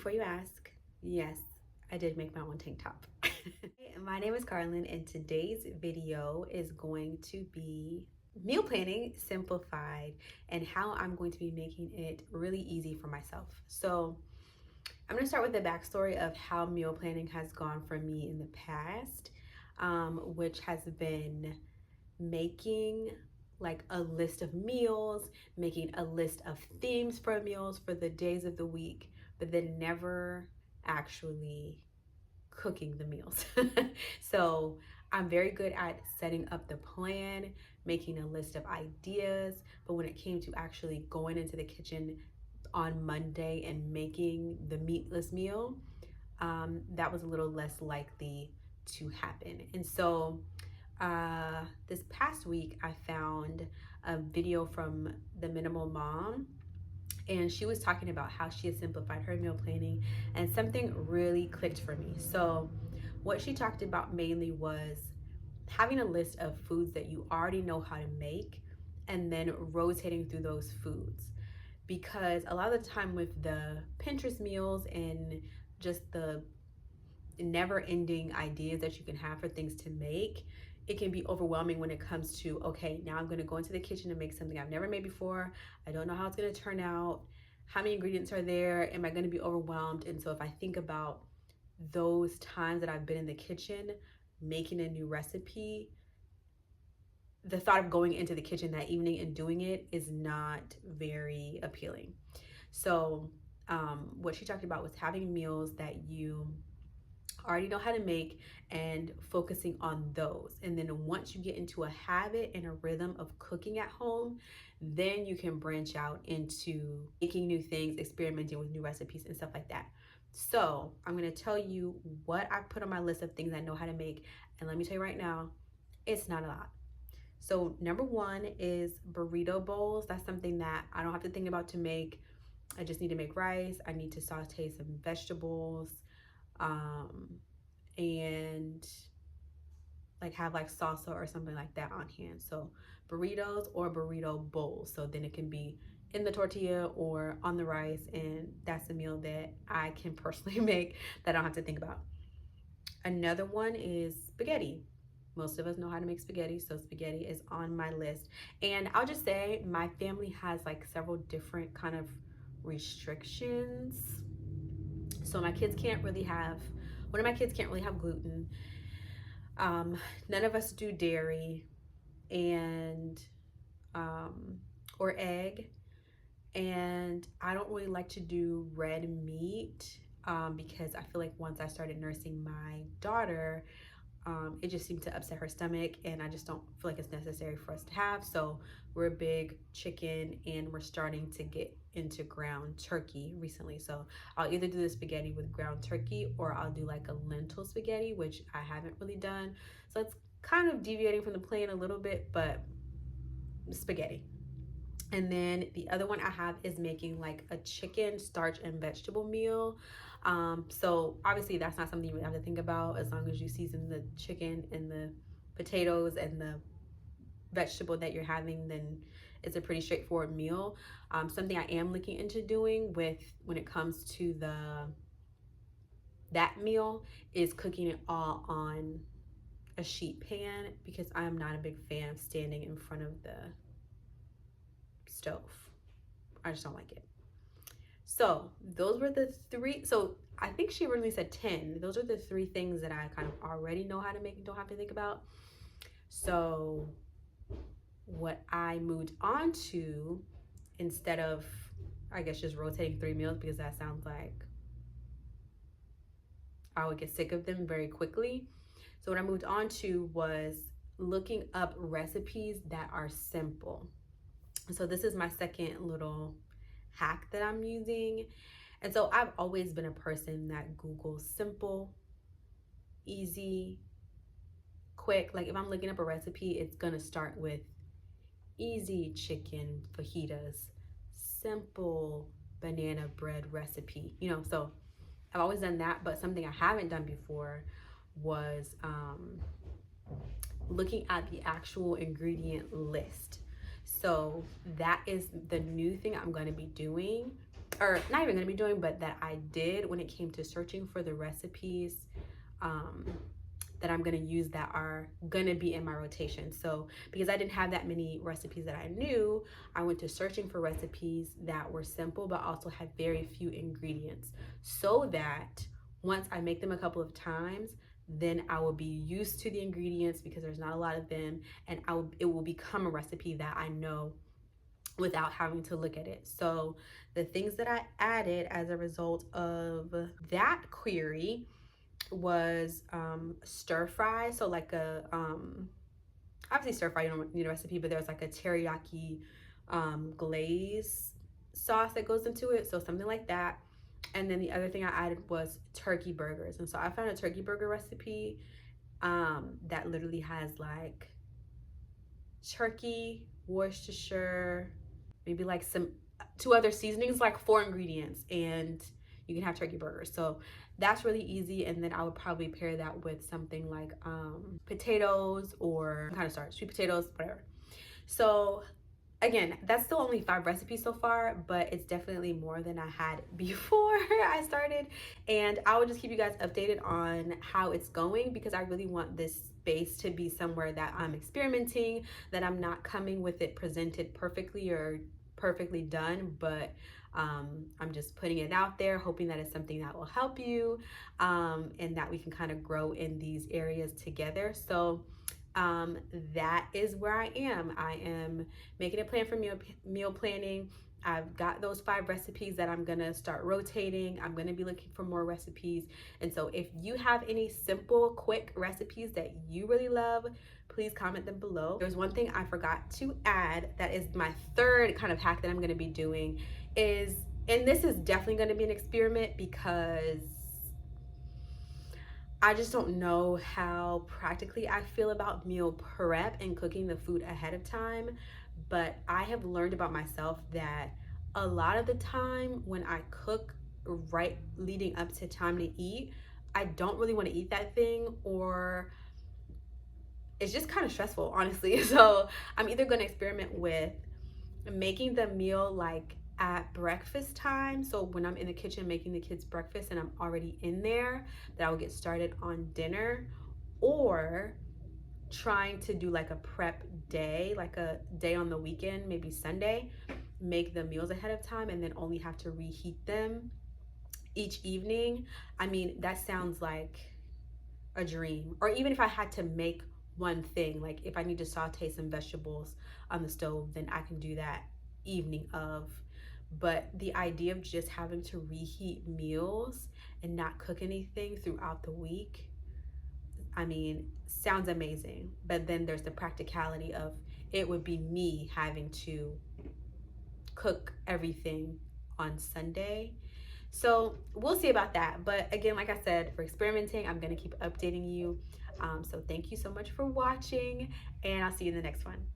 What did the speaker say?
before you ask, yes, I did make my own tank top. My name is Carlin, and today's video is going to be meal planning simplified and how I'm going to be making it really easy for myself. So, I'm going to start with the backstory of how meal planning has gone for me in the past, which has been making like a list of meals, making a list of themes for meals for the days of the week, but then never actually cooking the meals. So I'm very good at setting up the plan, making a list of ideas, but when it came to actually going into the kitchen on Monday and making the meatless meal, that was a little less likely to happen. And so this past week, I found a video from the Minimal Mom, and she was talking about how she has simplified her meal planning, and something really clicked for me. So, what she talked about mainly was having a list of foods that you already know how to make and then rotating through those foods. Because a lot of the time, with the Pinterest meals and just the never ending ideas that you can have for things to make, it can be overwhelming when it comes to, okay, now I'm going to go into the kitchen and make something I've never made before. I don't know how it's going to turn out. How many ingredients are there? Am I going to be overwhelmed? And so if I think about those times that I've been in the kitchen making a new recipe, the thought of going into the kitchen that evening and doing it is not very appealing. So what she talked about was having meals that you already know how to make and focusing on those. And then once you get into a habit and a rhythm of cooking at home, then you can branch out into making new things, experimenting with new recipes and stuff like that. So I'm going to tell you what I put on my list of things I know how to make. And let me tell you right now, it's not a lot. So number one is burrito bowls. That's something that I don't have to think about to make. I just need to make rice. I need to saute some vegetables. And like have like salsa or something like that on hand. So burritos or burrito bowls. So then it can be in the tortilla or on the rice, and that's a meal that I can personally make that I don't have to think about. Another one is spaghetti. Most of us know how to make spaghetti, so spaghetti is on my list. And I'll just say my family has like several different kind of restrictions. So my kids can't really have, one of my kids can't really have gluten. None of us do dairy and or egg, and I don't really like to do red meat because I feel like once I started nursing my daughter, it just seemed to upset her stomach, and I just don't feel like it's necessary for us to have. So we're a big chicken, and we're starting to get into ground turkey recently. So I'll either do the spaghetti with ground turkey, or I'll do like a lentil spaghetti, which I haven't really done. So it's kind of deviating from the plan a little bit, but spaghetti. And then the other one I have is making like a chicken starch and vegetable meal. So obviously that's not something you really have to think about. As long as you season the chicken and the potatoes and the vegetable that you're having, then it's a pretty straightforward meal. Something I am looking into doing with when it comes to that meal is cooking it all on a sheet pan, because I'm not a big fan of standing in front of the stove. I just don't like it. So those were the three. So I think she originally said 10. Those are the three things that I kind of already know how to make and don't have to think about. So what I moved on to, instead of, I guess, just rotating 3 meals, because that sounds like I would get sick of them very quickly. So what I moved on to was looking up recipes that are simple. So this is my second little hack that I'm using. And so I've always been a person that Googles simple, easy, quick. Like if I'm looking up a recipe, it's gonna start with easy chicken fajitas, simple banana bread recipe, so I've always done that. But something I haven't done before was looking at the actual ingredient list. So that is the new thing I'm going to be doing. or not even gonna be doing, but that I did when it came to searching for the recipes that I'm gonna use that are gonna be in my rotation. So because I didn't have that many recipes that I knew, I went to searching for recipes that were simple but also had very few ingredients, so that once I make them a couple of times, then I will be used to the ingredients because there's not a lot of them, and it will become a recipe that I know without having to look at it. So the things that I added as a result of that query was stir fry. So like a obviously stir fry, you don't need a recipe, but there's like a teriyaki glaze sauce that goes into it, so something like that. And then the other thing I added was turkey burgers. And so I found a turkey burger recipe that literally has like turkey, Worcestershire, maybe like some two other seasonings, like 4 ingredients, and you can have turkey burgers. So that's really easy. And then I would probably pair that with something like potatoes or kind of starch, sweet potatoes, whatever. So again, that's still only 5 recipes so far, but it's definitely more than I had before I started. And I will just keep you guys updated on how it's going, because I really want this space to be somewhere that I'm experimenting, that I'm not coming with it presented perfectly or perfectly done, but I'm just putting it out there, hoping that it's something that will help you, and that we can kind of grow in these areas together. So that is where I am. I am making a plan for meal planning. I've got those 5 recipes that I'm gonna start rotating. I'm gonna be looking for more recipes. And so if you have any simple, quick recipes that you really love, please comment them below. There's one thing I forgot to add that is my 3rd kind of hack that I'm gonna be doing is, and this is definitely gonna be an experiment because I just don't know how practically I feel about meal prep and cooking the food ahead of time. But I have learned about myself that a lot of the time when I cook right leading up to time to eat, I don't really want to eat that thing, or it's just kind of stressful, honestly. So I'm either going to experiment with making the meal like at breakfast time. So when I'm in the kitchen making the kids breakfast and I'm already in there, that I will get started on dinner, or trying to do like a prep day, like a day on the weekend, maybe Sunday, make the meals ahead of time and then only have to reheat them each evening. I mean, that sounds like a dream. Or even if I had to make one thing, like if I need to saute some vegetables on the stove, then I can do that evening of. But the idea of just having to reheat meals and not cook anything throughout the week, I mean, sounds amazing. But then there's the practicality of it would be me having to cook everything on Sunday. So we'll see about that. But again, like I said, for experimenting, I'm going to keep updating you. So thank you so much for watching, and I'll see you in the next one.